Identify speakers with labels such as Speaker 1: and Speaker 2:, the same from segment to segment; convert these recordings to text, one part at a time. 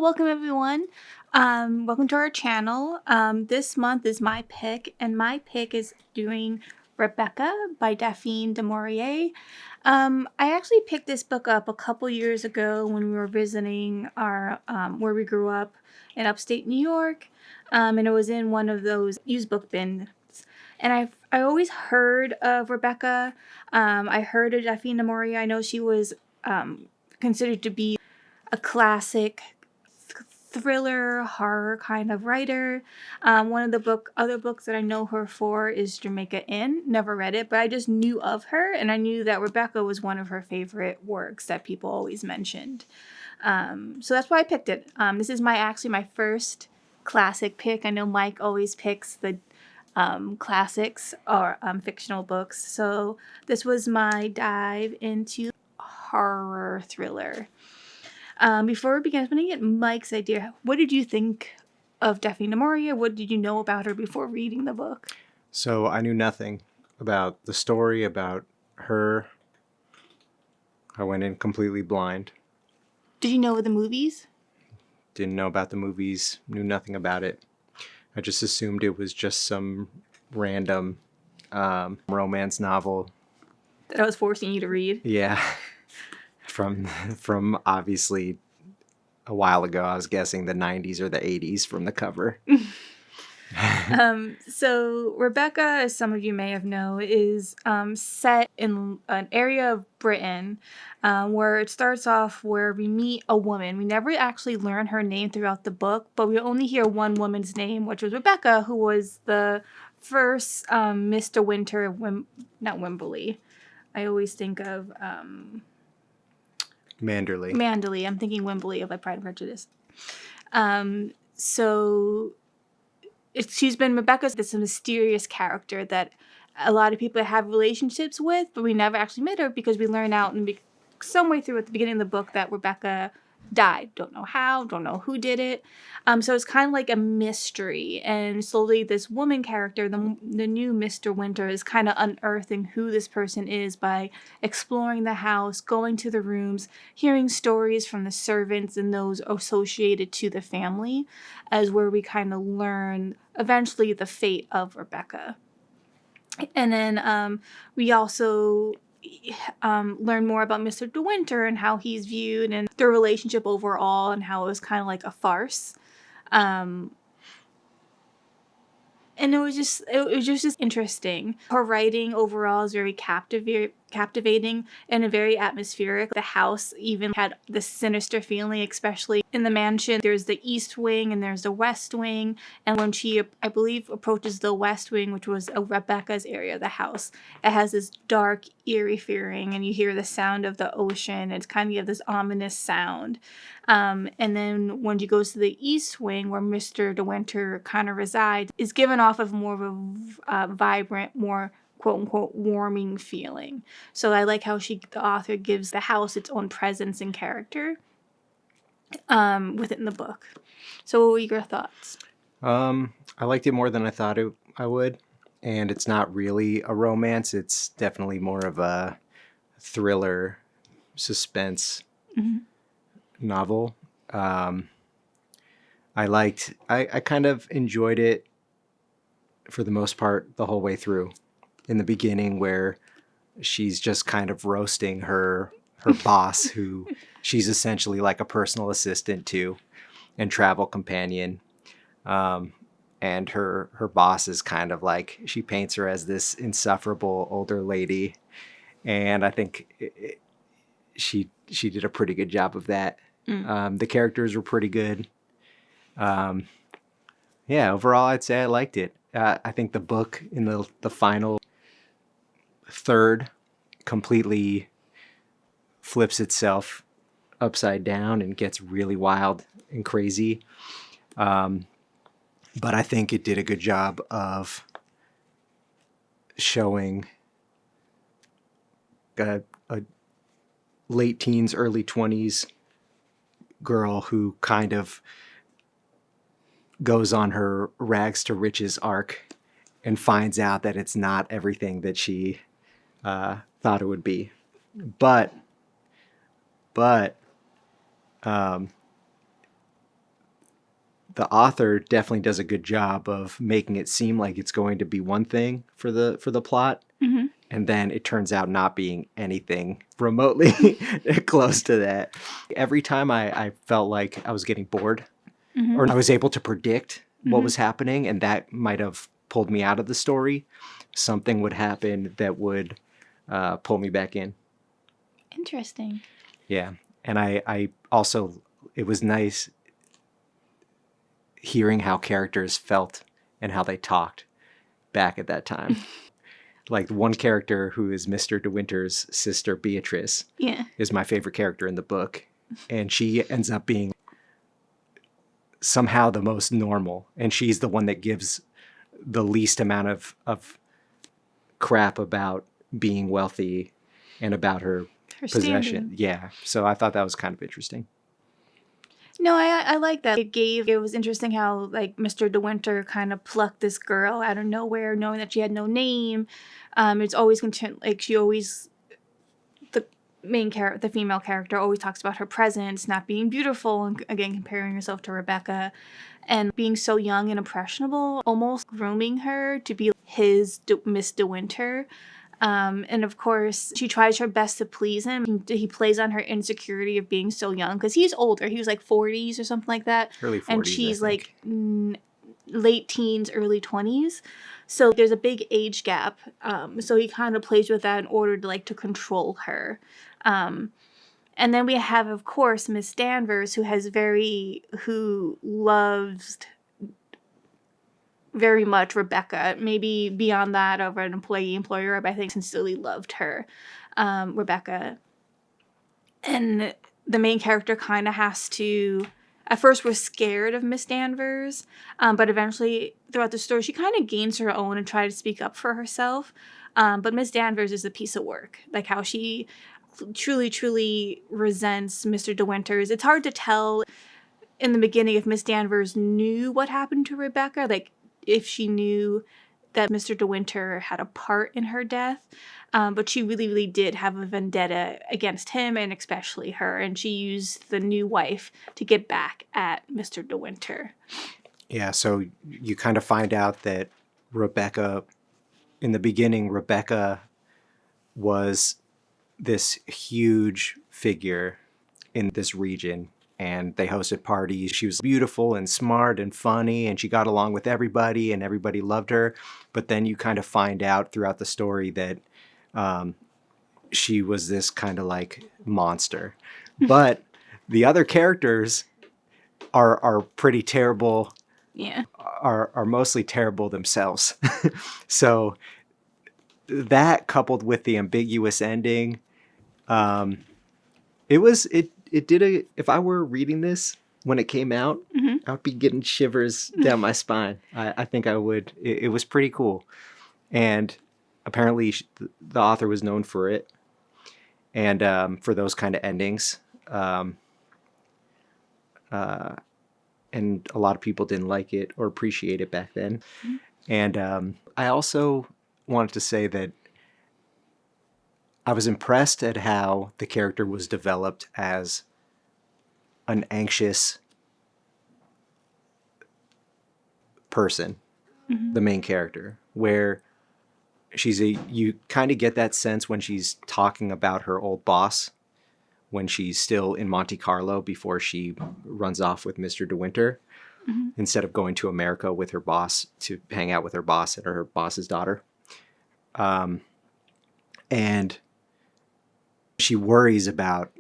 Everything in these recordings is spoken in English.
Speaker 1: welcome everyone. Welcome to our channel. This month is my pick, and my pick is doing Rebecca by Daphne du Maurier. I actually picked this book up a couple years ago when we were visiting our where we grew up in upstate New York, and it was in one of those used book bins. And I always heard of Rebecca. I heard of Daphne du Maurier. I know she was considered to be a classic thriller horror kind of writer. One of the other books that I know her for is Jamaica Inn. Never read it, but I just knew of her, and I knew that Rebecca was one of her favorite works that people always mentioned. So that's why I picked it. This is actually my first classic pick. I know Mike always picks the classics or fictional books, so this was my dive into horror thriller. Before we begin, I'm going to get Mike's idea. What did you think of Daphne du Maurier? What did you know about her before reading the book?
Speaker 2: So I knew nothing about the story, about her. I went in completely blind.
Speaker 1: Did you know of the movies?
Speaker 2: Didn't know about the movies, knew nothing about it. I just assumed it was just some random romance novel.
Speaker 1: That I was forcing you to read?
Speaker 2: Yeah. From obviously a while ago. I was guessing the 90s or the 80s from the cover.
Speaker 1: So Rebecca, as some of you may have known, is set in an area of Britain where it starts off where we meet a woman. We never actually learn her name throughout the book, but we only hear one woman's name, which was Rebecca, who was the first Mr. Winter, not Wimberley. I always think of... Manderley. I'm thinking Wembley of Pride and Prejudice. Rebecca's this mysterious character that a lot of people have relationships with, but we never actually met her because we learn out some way through at the beginning of the book that Rebecca died. Don't know how, don't know who did it. So it's kind of like a mystery, and slowly this woman character, the new Mr. Winter, is kind of unearthing who this person is by exploring the house, going to the rooms, hearing stories from the servants and those associated to the family, as where we kind of learn eventually the fate of Rebecca. And then we also learn more about Mr. De Winter and how he's viewed and their relationship overall and how it was kind of like a farce. And it was just interesting. Her writing overall is very captivating and very atmospheric. The house even had this sinister feeling, especially in the mansion. There's the east wing and there's the west wing. And when she, I believe, approaches the west wing, which was Rebecca's area of the house, it has this dark, eerie feeling, and you hear the sound of the ocean. It's kind of this ominous sound. And then when she goes to the east wing, where Mr. De Winter kind of resides, is given off of more of a vibrant, more quote-unquote warming feeling. So I like how the author gives the house its own presence and character within the book. So what were your thoughts?
Speaker 2: I liked it more than I thought I would. And it's not really a romance. It's definitely more of a thriller, suspense novel. I kind of enjoyed it for the most part the whole way through. In the beginning, where she's just kind of roasting her boss, who she's essentially like a personal assistant to and travel companion. And her boss is kind of like, she paints her as this insufferable older lady. And I think she did a pretty good job of that. The characters were pretty good. Overall, I'd say I liked it. I think the book in the final third completely flips itself upside down and gets really wild and crazy. But I think it did a good job of showing a late teens, early 20s girl who kind of goes on her rags to riches arc and finds out that it's not everything that she thought it would be. But the author definitely does a good job of making it seem like it's going to be one thing for the plot.
Speaker 1: Mm-hmm.
Speaker 2: And then it turns out not being anything remotely close to that. Every time I felt like I was getting bored,
Speaker 1: Mm-hmm.
Speaker 2: or I was able to predict what
Speaker 1: Mm-hmm.
Speaker 2: was happening, and that might have pulled me out of the story, something would happen that would pull me back in.
Speaker 1: Interesting.
Speaker 2: Yeah. And I also, it was nice hearing how characters felt and how they talked back at that time. Like one character who is Mr. De Winter's sister, Beatrice,
Speaker 1: Yeah.
Speaker 2: is my favorite character in the book. And she ends up being somehow the most normal. And she's the one that gives the least amount of crap about being wealthy and about her possession.
Speaker 1: Standing.
Speaker 2: Yeah. So I thought that was kind of interesting.
Speaker 1: No, I like that. It was interesting how like Mr. De Winter kind of plucked this girl out of nowhere, knowing that she had no name. It's always like she always, the the female character always talks about her presence not being beautiful, and again comparing herself to Rebecca, and being so young and impressionable, almost grooming her to be his Miss De Winter. And of course, she tries her best to please him. He plays on her insecurity of being so young because he's older. He was like 40s or something like that.
Speaker 2: Early 40s,
Speaker 1: and she's like late teens, early 20s. So there's a big age gap. So he kind of plays with that in order to like to control her. And then we have, of course, Miss Danvers, who loves very much Rebecca, maybe beyond that of an employee-employer, but I think sincerely loved her, Rebecca. And the main character kind of has to, at first we're scared of Miss Danvers, but eventually throughout the story, she kind of gains her own and tries to speak up for herself. But Miss Danvers is a piece of work, like how she truly, truly resents Mr. De Winter's. It's hard to tell in the beginning if Miss Danvers knew what happened to Rebecca, like if she knew that Mr. De Winter had a part in her death, but she really, really did have a vendetta against him and especially her, and she used the new wife to get back at Mr. De Winter.
Speaker 2: Yeah, so you kind of find out that Rebecca, in the beginning, Rebecca was this huge figure in this region, and they hosted parties. She was beautiful and smart and funny, and she got along with everybody, and everybody loved her. But then you kind of find out throughout the story that she was this kind of like monster. But the other characters are pretty terrible.
Speaker 1: Yeah.
Speaker 2: Are mostly terrible themselves. So that, coupled with the ambiguous ending, if I were reading this when it came out,
Speaker 1: Mm-hmm.
Speaker 2: I would be getting shivers down my spine. I think I would. It was pretty cool. And apparently the author was known for it. And for those kind of endings. And a lot of people didn't like it or appreciate it back then. Mm-hmm. And I also wanted to say that I was impressed at how the character was developed as an anxious person, mm-hmm. the main character, where you kind of get that sense when she's talking about her old boss, when she's still in Monte Carlo before she runs off with Mr. De Winter, mm-hmm. instead of going to America with her boss to hang out with her boss and her boss's daughter. And she worries about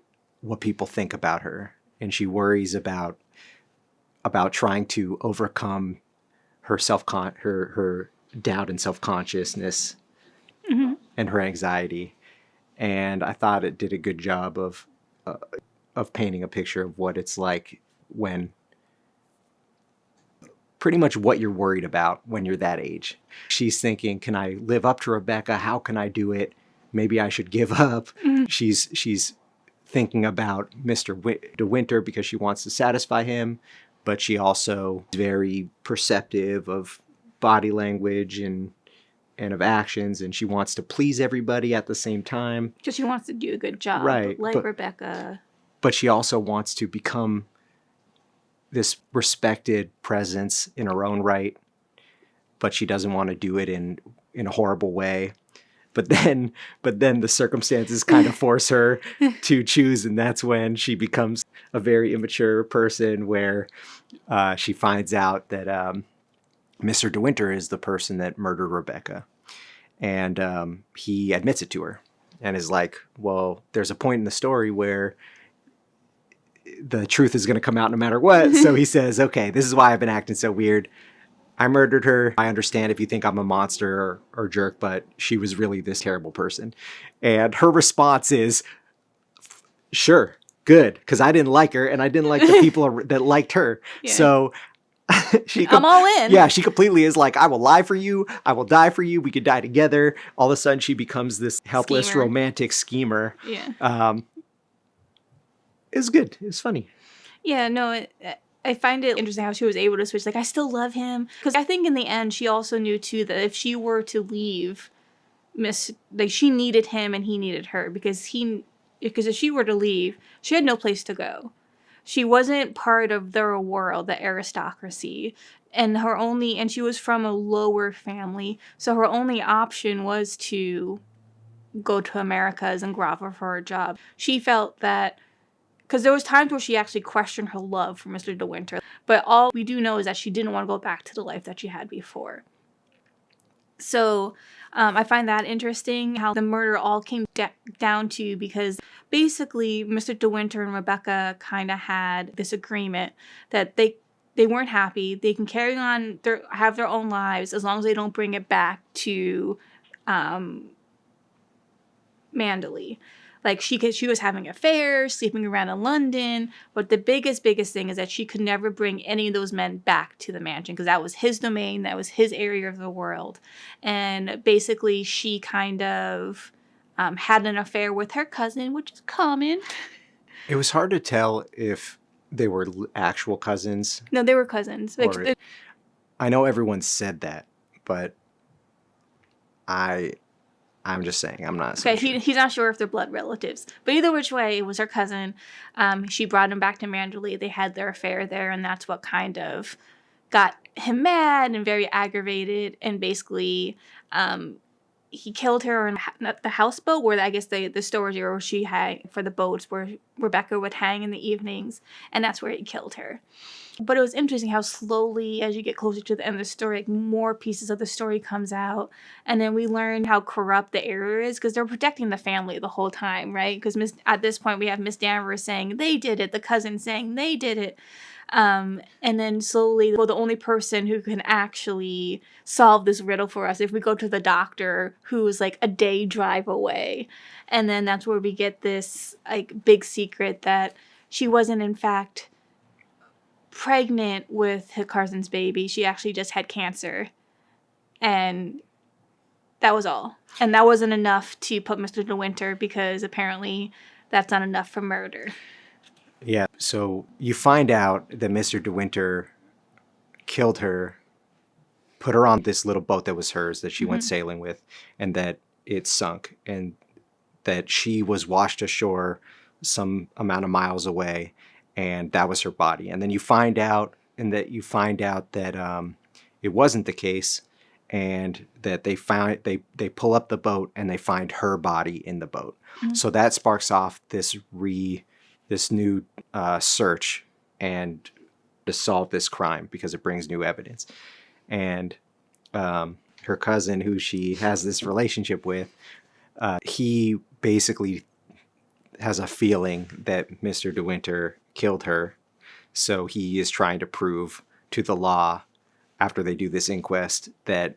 Speaker 2: what people think about her, and she worries about trying to overcome her her doubt and self-consciousness, mm-hmm. and her anxiety. And I thought it did a good job of painting a picture of what it's like when pretty much what you're worried about when you're that age. She's thinking, can I live up to Rebecca? How can I do it? Maybe I should give up. Mm-hmm. She's thinking about Mr. De Winter because she wants to satisfy him, but she also is very perceptive of body language and of actions, and she wants to please everybody at the same time.
Speaker 1: Because she wants to do a good job,
Speaker 2: right?
Speaker 1: Like Rebecca.
Speaker 2: But she also wants to become this respected presence in her own right, but she doesn't want to do it in a horrible way. But then the circumstances kind of force her to choose, and that's when she becomes a very immature person, where she finds out that Mr. De Winter is the person that murdered Rebecca, and he admits it to her, and is like, "Well, there's a point in the story where the truth is going to come out no matter what." So he says, "Okay, this is why I've been acting so weird. I murdered her. I understand if you think I'm a monster or jerk, but she was really this terrible person." And her response is, "Sure, good, because I didn't like her, and I didn't like the people that liked her." Yeah. So
Speaker 1: I'm all in.
Speaker 2: Yeah, she completely is like, "I will lie for you. I will die for you. We could die together." All of a sudden, she becomes this helpless, romantic schemer.
Speaker 1: Yeah.
Speaker 2: It's good. It's funny.
Speaker 1: Yeah, no, I find it interesting how she was able to switch. Like, I still love him. Because I think in the end, she also knew, too, that if she were to leave, she needed him and he needed her. Because if she were to leave, she had no place to go. She wasn't part of their world, the aristocracy. And she was from a lower family. So her only option was to go to Americas and grovel for a job. She felt that, because there was times where she actually questioned her love for Mr. De Winter. But all we do know is that she didn't want to go back to the life that she had before. So I find that interesting, how the murder all came down to, because basically Mr. De Winter and Rebecca kind of had this agreement that they weren't happy. They can carry on, have their own lives, as long as they don't bring it back to Manderley. Like, she was having affairs, sleeping around in London, but the biggest thing is that she could never bring any of those men back to the mansion, because that was his domain, that was his area of the world. And basically, she kind of had an affair with her cousin, which is common.
Speaker 2: It was hard to tell if they were actual cousins.
Speaker 1: No, they were cousins.
Speaker 2: I know everyone said that, but I'm just saying, I'm not so sure.
Speaker 1: He's not sure if they're blood relatives. But either which way, it was her cousin. She brought him back to Manderley. They had their affair there, and that's what kind of got him mad and very aggravated. And basically, he killed her in the houseboat, where I guess the storage area where she hang for the boats, where Rebecca would hang in the evenings. And that's where he killed her. But it was interesting how slowly, as you get closer to the end of the story, like, more pieces of the story comes out. And then we learn how corrupt the area is, because they're protecting the family the whole time, right? Because at this point, we have Miss Danvers saying, they did it. The cousin saying, they did it. And then slowly, the only person who can actually solve this riddle for us, if we go to the doctor, who's like a day drive away. And then that's where we get this like big secret that she wasn't, in fact, pregnant with her cousin's baby. She actually just had cancer. And that was all. And that wasn't enough to put Mr. De Winter, because apparently that's not enough for murder.
Speaker 2: Yeah, so you find out that Mr. De Winter killed her, put her on this little boat that was hers, that she went sailing with, and that it sunk, and that she was washed ashore some amount of miles away, and that was her body. And then you find out that it wasn't the case, and that they pull up the boat and they find her body in the boat. So that sparks off this new search and to solve this crime, because it brings new evidence. And her cousin, who she has this relationship with, he basically has a feeling that Mr. De Winter killed her. So he is trying to prove to the law, after they do this inquest, that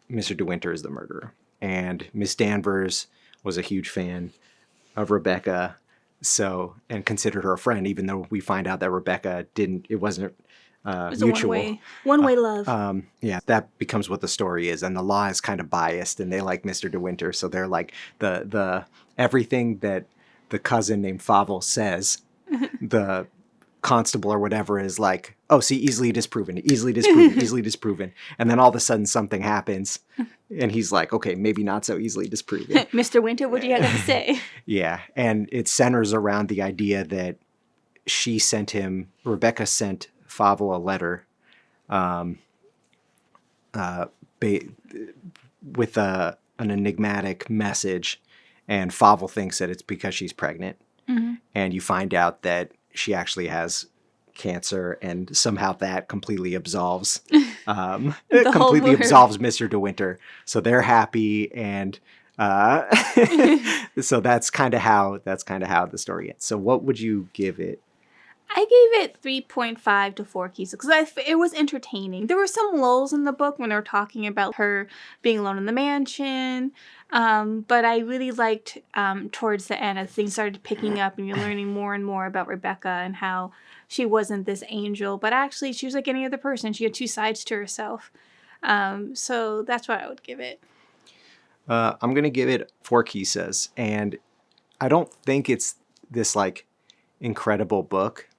Speaker 2: Mr. De Winter is the murderer. And Miss Danvers was a huge fan of Rebecca, and considered her a friend, even though we find out that Rebecca didn't. It wasn't mutual.
Speaker 1: One-way love.
Speaker 2: Yeah, that becomes what the story is, and the law is kind of biased, and they like Mr. De Winter, so they're like the everything that the cousin named Favel says, the constable or whatever is like, oh, see, easily disproven, easily disproven. And then all of a sudden something happens, and he's like, okay, maybe not so easily disproven.
Speaker 1: Mr. Winter, what do you have to say?
Speaker 2: Yeah, and it centers around the idea that Rebecca sent Fievel a letter with an enigmatic message, and Fievel thinks that it's because she's pregnant.
Speaker 1: Mm-hmm.
Speaker 2: And you find out that she actually has cancer, and somehow that completely absolves Mr. De Winter. So they're happy, and so that's kind of how the story ends. So what would you give it?
Speaker 1: I gave it 3.5 to 4 Kisa because it was entertaining. There were some lulls in the book when they were talking about her being alone in the mansion, but I really liked towards the end as things started picking up and you're learning more and more about Rebecca and how she wasn't this angel, but actually she was like any other person. She had two sides to herself. So that's what I would give it.
Speaker 2: I'm going to give it 4 Kisas, and I don't think it's this like incredible book.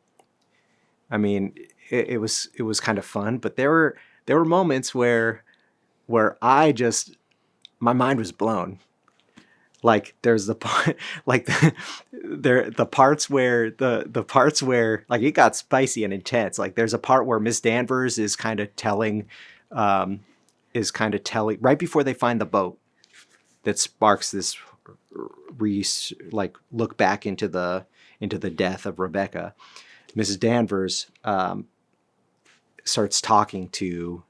Speaker 2: I mean, it was kind of fun, but there were moments where I just, my mind was blown. Like there's the part, like the parts where the parts where like it got spicy and intense. Like there's a part where Miss Danvers is kind of telling right before they find the boat that sparks this look back into the death of Rebecca. Mrs. Danvers starts talking to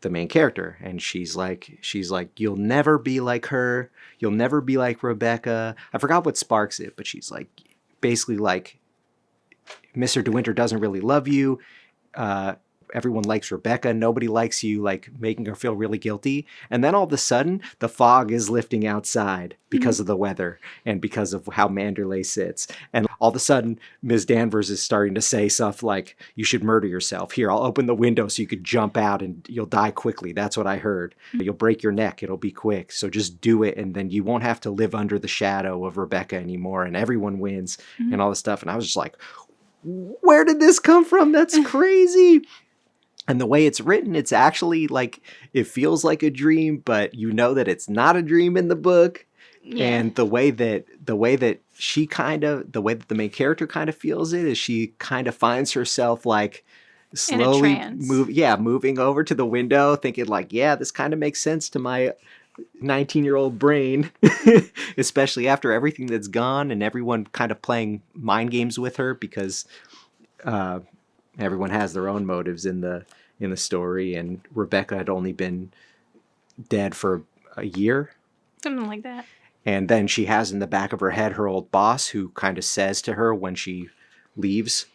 Speaker 2: the main character, and she's like, you'll never be like her. You'll never be like Rebecca. I forgot what sparks it, but she's like, basically like, Mr. De Winter doesn't really love you. Everyone likes Rebecca. Nobody likes you, like making her feel really guilty. And then all of a sudden, the fog is lifting outside because of the weather and because of how Manderley sits. And all of a sudden, Ms. Danvers is starting to say stuff like, you should murder yourself. Here, I'll open the window so you could jump out and you'll die quickly. That's what I heard. You'll break your neck. It'll be quick. So just do it. And then you won't have to live under the shadow of Rebecca anymore. And everyone wins and all this stuff. And I was just like, where did this come from? That's crazy. And the way it's written, it's actually like, it feels like a dream, but you know that it's not a dream in the book. Yeah. And the way that the main character kind of feels it is she kind of finds herself like slowly moving over to the window, thinking like, yeah, this kind of makes sense to my 19-year-old brain, especially after everything that's gone and everyone kind of playing mind games with her because everyone has their own motives in the story, and Rebecca had only been dead for a year.
Speaker 1: Something like that.
Speaker 2: And then she has in the back of her head her old boss who kind of says to her when she leaves,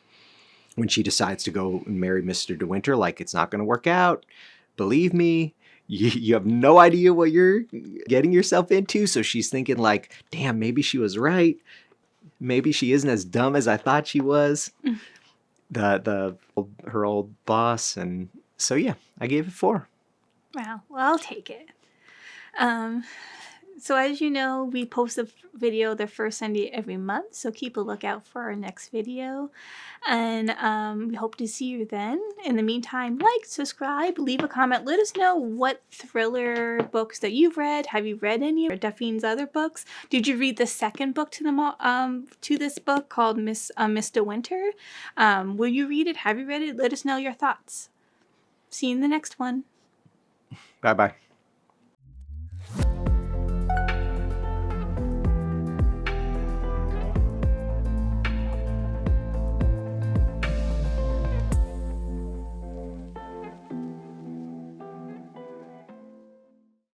Speaker 2: when she decides to go and marry Mr. De Winter, like, it's not going to work out. Believe me, you have no idea what you're getting yourself into. So she's thinking like, damn, maybe she was right. Maybe she isn't as dumb as I thought she was. Her old boss, and so yeah, I gave it 4.
Speaker 1: Wow, well, I'll take it. So as you know, we post a video the first Sunday every month, so keep a lookout for our next video, and we hope to see you then. In the meantime, like, subscribe, leave a comment, let us know what thriller books that you've read. Have you read any of Daphne's other books? Did you read the second book to this book called Miss De Winter? Will you read it? Have you read it? Let us know your thoughts. See you in the next one.
Speaker 2: Bye-bye.